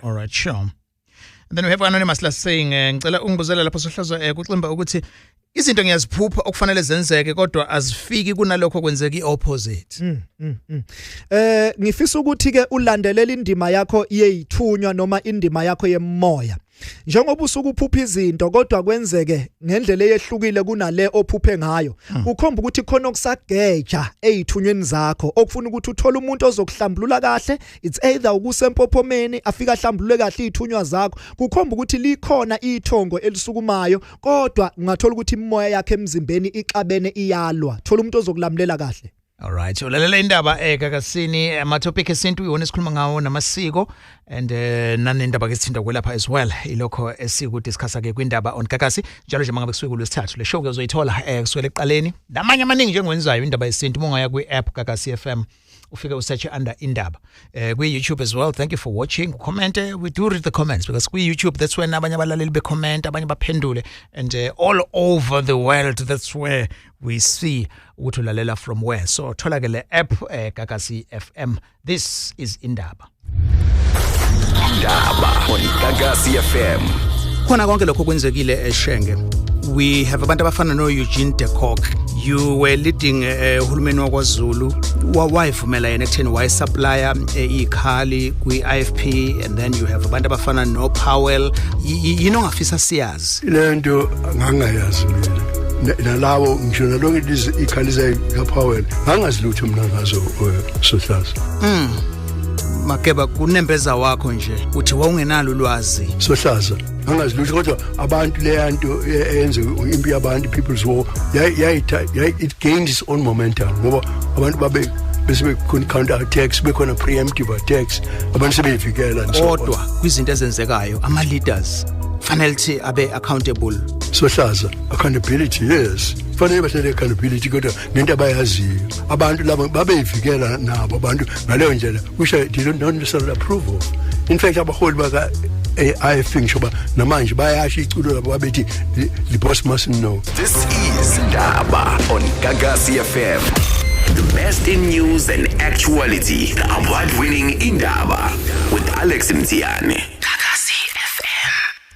All right, sure. And then we have anonymous last saying ngicela ungibuzela lapho sohlaza kuximba ukuthi izinto ngiyaziphupha okufanele zenzeke kodwa azifiki kunalokho kwenzeka iopposite. Ngifisa ukuthi ke ulandelela indima yakho yeyithunywa noma indima yakho yemoya. Njengoba usuku uphupha izinto kodwa kwenzeke ngendlela eyehlukile kunale ophuphe ngayo ukhomba ukuthi khona okusageja ezithunyweni zakho okufuna ukuthi uthole umuntu ozokuhlambulula kahle it's either ukusempophomeni afika ahlambulule kahle izithunywa zakho kukhomba ukuthi likhona ithongo elisukumayo kodwa ungathola ukuthi imoya yakhe emzimbeni ixabene iyalwa thola umuntu ozokulamulela kahle. All right. Ulalela indaba Gagasi amatopic esintu iwona esikhuluma ngawo namasiko and nanendaba ke sithinta kwelapha as well ilokho esiko discussa ke kwindaba on Gagasi njalo nje mangabe kusuke kulesithathu le show ke uzoyithola kuswele eqaleni namanye amaningi njengwenzayo indaba yesintu mongaya kwi app Gagasi FM ufike usearch under Indaba. Kwi YouTube as well. Thank you for watching. Comment, we do read the comments because kwi YouTube that's where abanye abalaleli be comment, abanye baphendule, and all over the world that's where we see ukuthi ulalela from where. So tholakele app Gagasi FM. This is Indaba. Indaba on Gagasi FM. Khona konke lokho kwenzekile eShenge. We have abantu abafana no Eugene de Kock. You were leading uhulumeni wakwaZulu. Wayivumela yena ekutheni why supplier ikhali kwi IFP, and then you have abantu abafana no Powell. Ngafisa siyazi. Lento ngangayazi mina. Nalawo ngisho nalonke ikhali ka Powell. Ngangazilutho mina ngazo Sohlaza. Makeba kunembeza wakho nje uthi wawungenalo ulwazi Sohlaza angazilutho kodwa abantu leyanto eyenze impi yabantu people's war it gained its own momentum ngoba abantu babe bese counter attacks bekhona preemptive attacks abantu sebeyivikela nje kodwa kwizinto ezenzekayo ama leaders fanele thi abe accountable Sohlaza accountability yes fanele bahlele accountability kodwa nento abayaziyo abantu laba babeyivikela nabo abantu ngaleyo ndlela which I did not necessarily approve of. In fact abaholi baka I think shoba namanje bayasho iculo labo babethi the boss must know. This is Indaba on Gagasi FM. The best in news and actuality. The award-winning Indaba with Alex Mtiani. Gagasi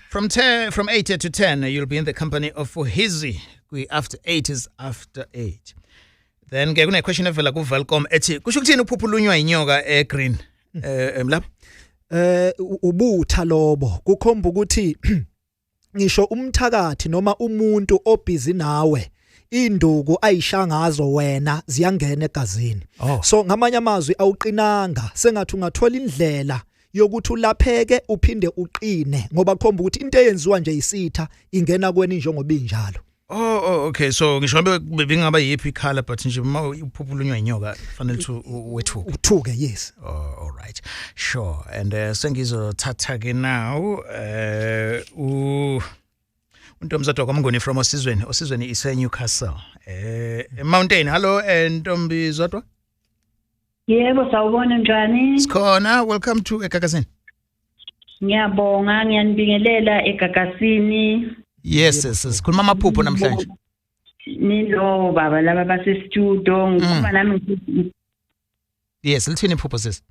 FM. From 8 to 10, you'll be in the company of Fuhizi. After 8 is after 8. Then kune question evela ku Velcom ethi kusho ukuthini uphuphulunywa inyoka egreen mlapha ubutha lobo kukhomba ukuthi ngisho umthakathi noma umuntu obhizi nawe induku ayishangazo wena ziyangena egazini. So ngamanye amazwi awuqinanga sengathi ungathola indlela yokuthi ulapheke uphinde uqine ngoba kukhomba ukuthi into eyenziwa nje isitha ingena kweni njengoba injalo. Okay, so ngisho bengaba yipi ikhala but nje uma uphuphulunywa inyoka fanele wethuke uthuke. Yes. All right, sure. And sengizothatha ke now untomzadwa kwamngoni from Osizweni ise Newcastle Mountain. Hello Ntombi Zodwa. Yebo sawubona njani? Sikhona, welcome to Egagasini. Ngiyabonga, ngiyanibingelela eGagasini. Yes, sikhuluma amaphupho namhlanje. Nilo baba laba base studio ngikhuluma nami. Yes, lithini iphupho sisi?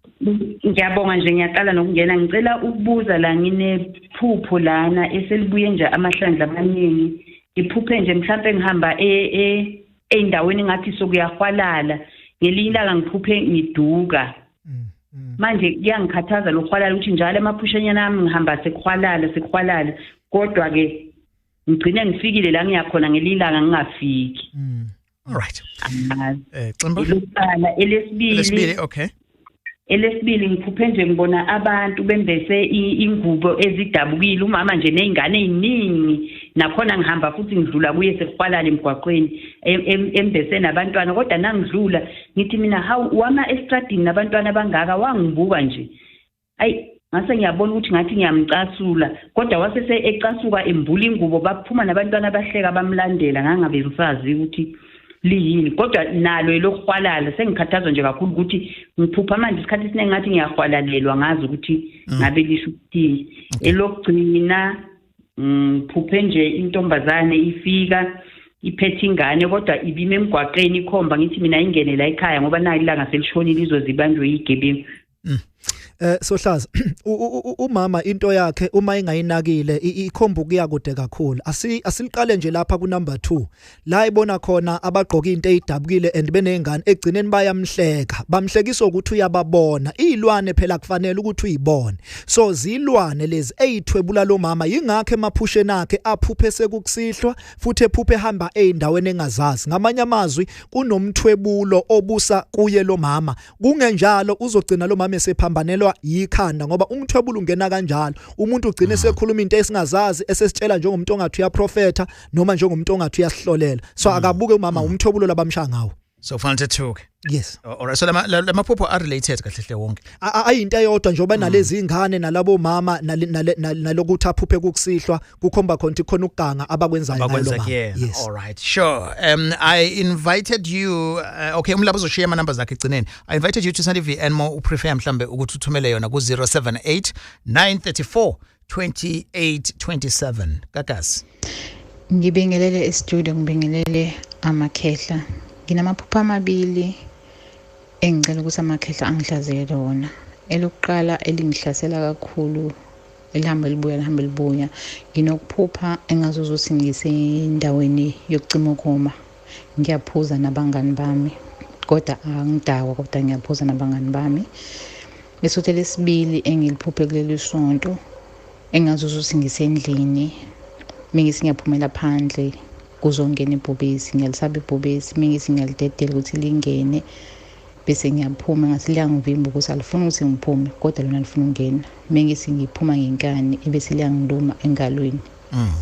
Ngiyabonga nje ngiyaqala nokungena ngicela ukubuza la nginephupho lana eselibuye nje amahlandla amaningi. Iphuphe nje mhlambe ngihamba endaweni ngathi sokuyahwalala. Ngelilanga ngiphuphe ngiduka. Manje kuyangikhathaza lokhwalala ukuthi njalo emaphushanyana nami ngihamba sekhwalala kodwa ke ngigcine ngifikile la ngiyakhona ngelilanga ngingafiki. All right. Elesibili okay. Elesibili ngiphuphe nje ngibona abantu bembese ingubo ezidabukile umama nje nezingane eziningi nakhona ngihamba futhi ngidlula kuye sekhwalala emgwaqweni embese nabantwana kodwa nangidlula ngithi mina how wama estradini nabantwana bangaka wangibuka nje ayi ngase ngiyabona ukuthi ngathi ngiyamcasula kodwa wasese ecasuka embula ingubo baphuma nabantwana abahleka bamlandela ngangabe ngisazi ukuthi liyini kodwa nalo elokhwalala sengikhathazwa nje kakhulu ukuthi ngiphupha manje isikhathi esiningi ngathi ngiyahwalalelwa ngazi ukuthi ngabe lisho ukuthi elokugcina phuphe nje intombazane ifika iphethe ingane kodwa ibime emgwaqeni ikhomba ngithi mina ingene la ekhaya ngoba nayi ilanga selishonile izozibanjwe yigebengu. Sohlaza umama into yakhe uma ingayinakile ikhomba ukuya kude kakhulu. Asiliqale nje lapha ku number 2 la ibona khona abagqoka into ezidabukile and benengane egcineni bayamhleka bamhlekisa ukuthi uyababona izilwane phela kufanele ukuthi uyibone. So zilwane lezi eyithwebula lo mama yingakho emaphusheni akhe aphuphe sekukusihlwa futhi ephuphe ehamba eindaweni engazazi. Ngamanye amazwi kunomthwebulo obusa kuye lo mama. Kungenjalo uzogcina lo mama esephambanelwa yikhanda ngoba umthwebulo ungena kanjalo umuntu ugcine sekhuluma into esingazazi esesitshela njengomuntu ongathi uyaprofeta noma njengomuntu ongathi uyasihlolela. So akabuke umama umthwebulo labamsha ngawo. So fanele thuke. Yes. Alright, so lamaphupho are related kahle wonke. Ayinto eyodwa njoba nalezi ingane nalabo mama nalokuthi aphuphe kukusihlwa kukhomba khona ukuganga abakwenzayo ngalo. Yes. Alright, sure. I invited you okay, umlabo uzoshiya ama numbers akhe egcineni. I invited you to send VN mo uprefer mhlambe ukuthi uthumele yona ku 078 934 2827. Kakasi. Ngibingelele e-studio, ngibingelele amakhehla. Nginamaphupho amabili engicela ukuthi amakhehla angihlazele wona. Elokuqala elingihlasela kakhulu elihamba libuya. Nginokuphupha engazuzuthi ngisendaweni yokucima ukoma. Ngiyaphuza nabangani bami. Kodwa angidakwa kodwa ngiyaphuza nabangani bami. Bese lesibili engiliphuphe kuleli sonto engazuzuthi ngisendlini. Mingisi ngiyaphumela phandle kuzongena ibhubesi, ngiyalisaba ibhubesi, mingisi ngiyalidedela ukuthi lingene bese ngiyaphuma ngathi liyangivimba ukuthi alifuni ukuthi ngiphume kodwa lona lifuna ukungena. Mingisi ngiphuma ngenkani ebese liyangiluma engalweni.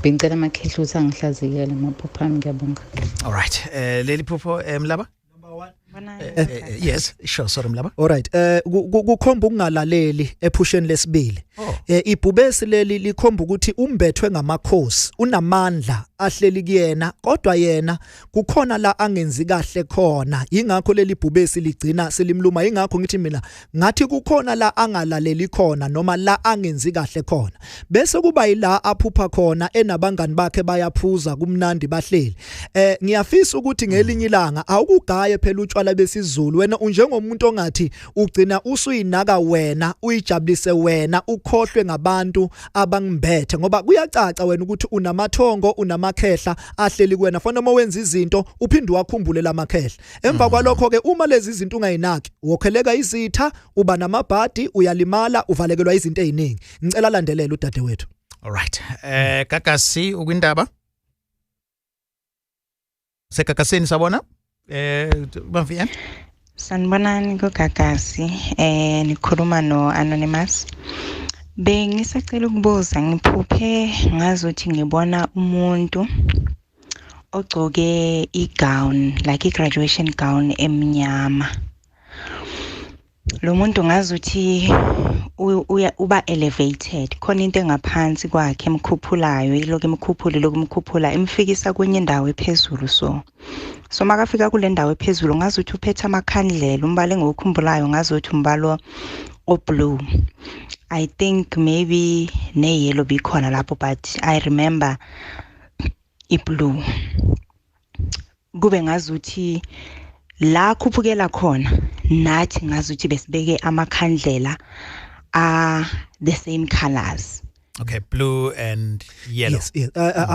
Bengicela amakhehla ukuthi angihlazekele amaphupho ami, ngiyabonga. All right. Leli phupho Mlaba? Yes, sure, sorry Mlaba. All right. Kukhomba ukungalaleli ephusheni lesibili. Ibhubesi leli likhomba ukuthi umbethwe ngamakhosi, unamandla ahleli kuyena, kodwa yena kukhona la angenzi kahle khona. Ingakho leli bhubesi ligcina selimluma. Ingakho ngithi mina ngathi kukhona la angalaleli khona noma la angenzi kahle khona. Bese kuba yila aphupha khona enabangani bakhe bayaphuza kumnandi bahleli. Ngiyafisa ukuthi ngelinye ilanga awukugaye phela utshwala besizulu, wena unjengomuntu ongathi ugcina usuyinaka wena, uyijabulise wena, ukhohlwe ngabantu abangimbethe, ngoba kuyacaca wena ukuthi unamathongo, unamakhehla ahleli kuwena. Fanele uma wenza izinto uphinde wakhumbule lamakhehla. Emva kwalokho ke uma lezi izinto ungayinaki, wokheleka izitha, uba namabhadi, uyalimala, uvalekelwa izinto eziningi. Ngicela landelela udadewethu. All right. Kakasi ukwindaba? Sekakasini sabona? Bavien? Sanibonani kuGagasi, nikhuluma no Anonymous. Bengisacela ukubuza, ngiphuphe ngazuthi ngibona umuntu ogcoke igown, like i-graduation gown emnyama. Lo muntu ngazuthi uba elevated, khona into engaphansi kwakhe emkhuphulayo, ilokho emkhuphula imfikisa kwenye indawo ephezulu. So makafika kule ndawo ephezulu ngazuthi uphethe amakhandlela, umbala engokukhumbulayo ngazuthi umbalo o-blue. I think maybe ne-yellow bikhona lapho, but I remember i-blue. Kube ngazuthi la khuphukela khona nathi ngazuthi besibeke amakhandlela the same colors. Okay, blue and yellow. Yes.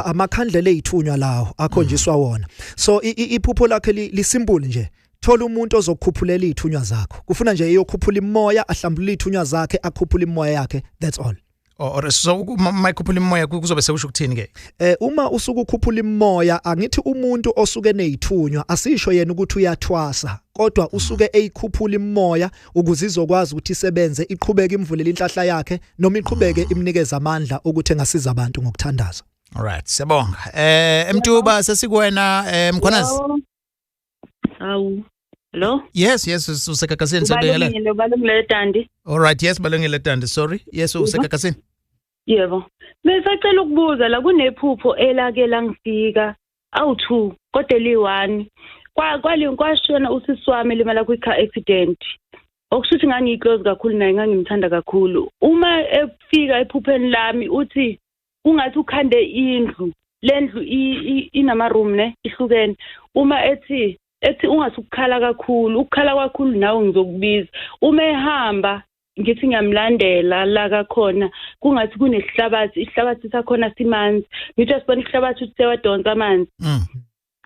Amakhandlela ezithunywa lawo akhonjiswa wona. So iphupho lakhe lisimple nje. Thola umuntu ozokhuphulela izithunywa zakho. Kufuna nje eyokhuphula imoya, ahlambulule izithunywa zakhe, akhuphula imoya yakhe. That's all. Or so mayikhuphula imoya kuzobe sekusho ukuthini ke? Uma usuku ukhuphula imoya, angithi umuntu osuke nezithunywa asisho yena ukuthi uyathwasa, kodwa usuke eyikhuphula imoya ukuze izokwazi ukuthi isebenze, iqhubeke imvulela inhlahla yakhe noma iqhubeke imnikeza amandla ukuthi engasiza abantu ngokuthandaza. All right, siyabonga. Mtuba sesikwena Mkhwanazi. Awu. Hello? Yes, usekakasini sebengela. Balungile Tandi. All right, yes, balungile Tandi. Sorry. Yes, usekakasini. Yebo. Besacela ukubuza la kunephupho elake langifika awu2 kodwa li1. Kwashona usisi wami limala kwi-car accident. Okushuthi ngangiclose kakhulu naye, ngangimthanda kakhulu. Uma efika ephupheni lami uthi ungathi ukhande indlu. Lendlu inama room ne ihlukene. Uma ethi ungasukhala kakhulu, ukukhala kakhulu nawe ngizokubiza. Uma ehamba ngithi ngiyamlandela la kakhona kungathi kunesihlabathi, isihlabathi sakhona simanzi. Ngithi asibona isihlabathi ukuthi sewadonsa amanzi.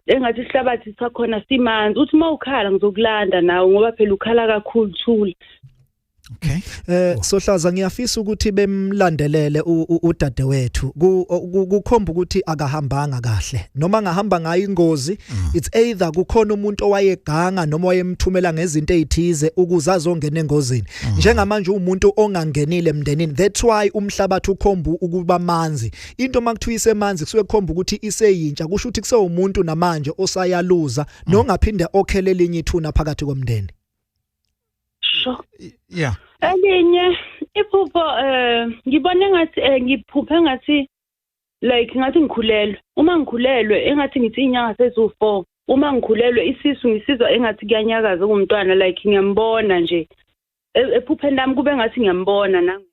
Engathi isihlabathi sakhona simanzi. Uthi mawukhala ngizokulanda nawe ngoba phela ukhala kakhulu thula. Okay. Sohlaza ngiyafisa ukuthi bemlandelele udadewethu kukhomba ukuthi akahambanga kahle noma ngahamba ngayo ingozi it's either kukhona umuntu owayeganga noma wayemthumela ngezinto ezithize ukuze azongena engozini njengamanje umuntu ongangenile emndenini that's why umhlabathi ukhomba ukuba manzi into makuthiwa isemanzi kusuke kukhomba ukuthi iseyintsha kusho ukuthi kusewumuntu namanje osayaluza nongaphinde okhele elinye ithuna phakathi komndeni. Yeah. Elinye iphupho ngibone ngathi ngiphuphe ngathi like ngathi ngikhulelwe. Uma ngikhulelwe engathi ngithi inyanga sezu4. Uma ngikhulelwe isisu ngisizwa engathi kuyanyakaza umntwana like ngiyambona nje. Ephupheni lami kube ngathi ngiyambona nami.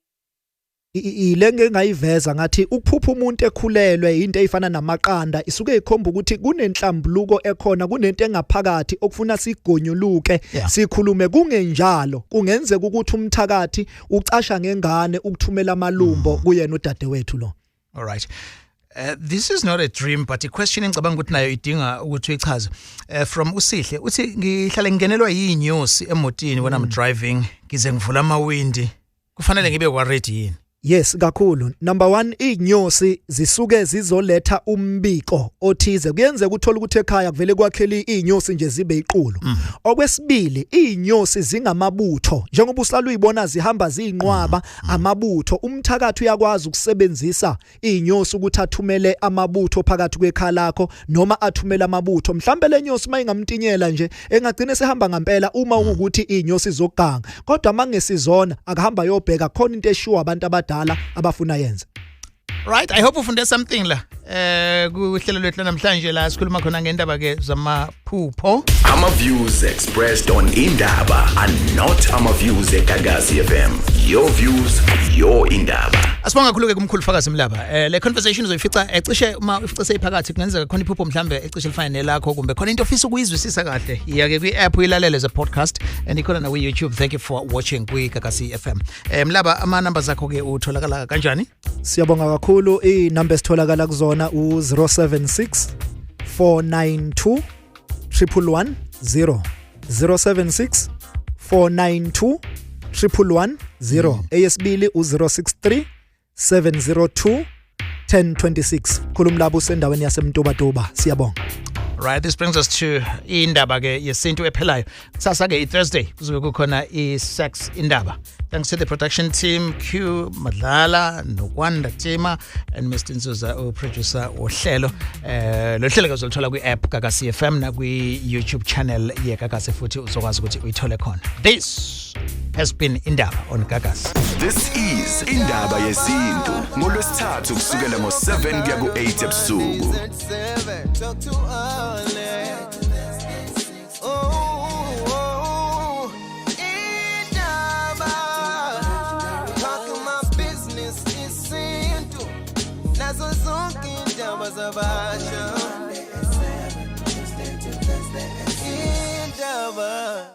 Ilenge ngayiveza ngathi ukuphupha umuntu ekhulelwe into efana namaqanda isuke ikhomba ukuthi kunenhlambuluko ekhona kunento engaphakathi okufuna sigonyuluke sikhulume kungenjalo kungenzeka ukuthi umthakathi ucasha ngengane ukuthumela amalumbo kuyena udadewethu lo. All right. This is not a dream but a question engicabanga ukuthi nayo idinga ukuthi uyichaze. From Usihle uthi ngihlala ngingenelwa yinyosi emotini when I'm driving ngize ngivula amawindi kufanele ngibe ready yini? Yes kakhulu. Number 1 inyosi zisuke zizoletha umbiko othize kuyenze ukuthola ukuthi ekhaya kuvele kwakheli inyosi nje zibe iqulu. Okwesibili inyosi zingamabutho njengoba usala uyibona zihamba zinqwaba amabutho umthakathi uyakwazi ukusebenzisa inyosi ukuthi athumele amabutho phakathi kwekhala lakho noma athumele amabutho mhlambe lenyosi mayingamtinyela nje engagcina sehamba ngempela uma ukuthi inyosi zokuganga kodwa mangesizona akahamba yobheka khona into eshiwa abantu abadala abafuna yenza. Right, I hope ufunde something la. Kuhlelo lwethu namhlanje la sikhuluma khona ngendaba ke zamaphupho. Ama views expressed on Indaba are not ama views eGagasi FM. Your views, your Indaba. Asibonga kakhulu ke kumkhulu Fakazi Mlaba. Le conversation uzoyifica ecishe uma ufica seyiphakathi kungenzeka khona iphupho mhlambe ecishe lifana nelakho kumbe khona into ofisa ukuyizwisisa kahle. Iya ke kwi-app uyilalele as a podcast and ikhona na YouTube. Thank you for watching kwi-Gagasi FM. Mlaba ama numbers akho ke utholakala kanjani? Siyabonga kakhulu i-numbers tholakala kuzona u076 492 111 076 492 111 eyesibili u063 702 1026 khulumlabo sendaweni yasemntobatoba siyabonga. Right, this brings us to Indaba ke yesintu ephelayo. Kusasa ke Thursday kuzobe kukhona iSex Indaba. Thanks to the production team Q Madlala nokwanda Tima and Mr. Nzuza producer ohlelo. Lo hlelo uzolithola kwi-app Gagasi FM na kwi-YouTube channel ye Gagasi futhi uzokwazi ukuthi uyithole khona. This has been Indaba on Gagasi. This is Indaba yesintu ngolwesithathu kusukela ngo7 kuya ku8 ebusuku. Talk to Indaba. Talking my business is simple. Nazo zonke indaba zabasha. Indaba.